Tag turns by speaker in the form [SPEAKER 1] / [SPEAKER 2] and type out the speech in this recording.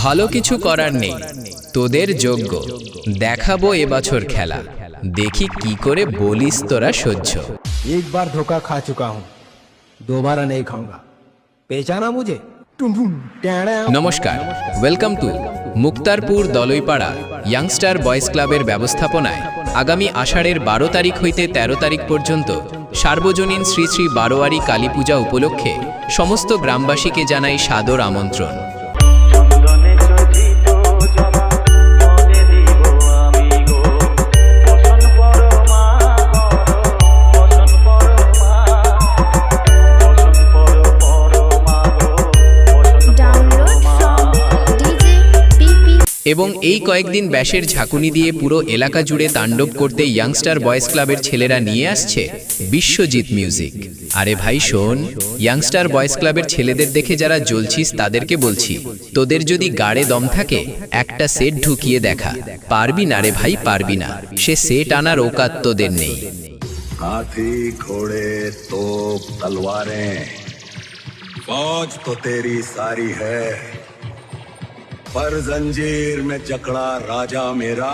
[SPEAKER 1] ভালো কিছু করার নেই, তোদের যোগ্য দেখাবো এবছর খেলা, দেখি কি করে বলিস তোরা সহ্য।
[SPEAKER 2] एक बार धोखा खा चुका हूँ, दोबारा नहीं खाऊंगा। पहचाना मुझे?
[SPEAKER 1] নমস্কার, welcome to Muktarpur Dalaipara youngster boys ক্লাবের ব্যবস্থাপনায় আগামী আষাঢ়ের 12 তারিখ হইতে 13 তারিখ পর্যন্ত সার্বজনীন শ্রী শ্রী বারোয়ারি কালী পূজা উপলক্ষে সমস্ত গ্রামবাসীকে জানাই সাদর আমন্ত্রণ। এবং এই কয়েকদিন ব্যাসের ঝাঁকুনি দিয়ে পুরো এলাকা জুড়ে তাণ্ডব করতে ইয়াংস্টার বয়েজ ক্লাবের ছেলেরা নিয়ে আসছে বিশ্বজিৎ মিউজিক। আরে ভাই শোন, ইয়াংস্টার বয়েজ ক্লাবের ছেলেদের দেখে যারা জ্বলছিস তাদেরকে বলছি, তোদের যদি গাড়ে দম থাকে একটা সেট ঢুকিয়ে দেখা। পারবি না রে ভাই, পারবি না, সে সেট আনার ওকাত তোদের নেই।
[SPEAKER 3] हाथी घोड़े तोप तलवारें फौज तो तेरी सारी है, पर जंजीर में जकड़ा राजा मेरा।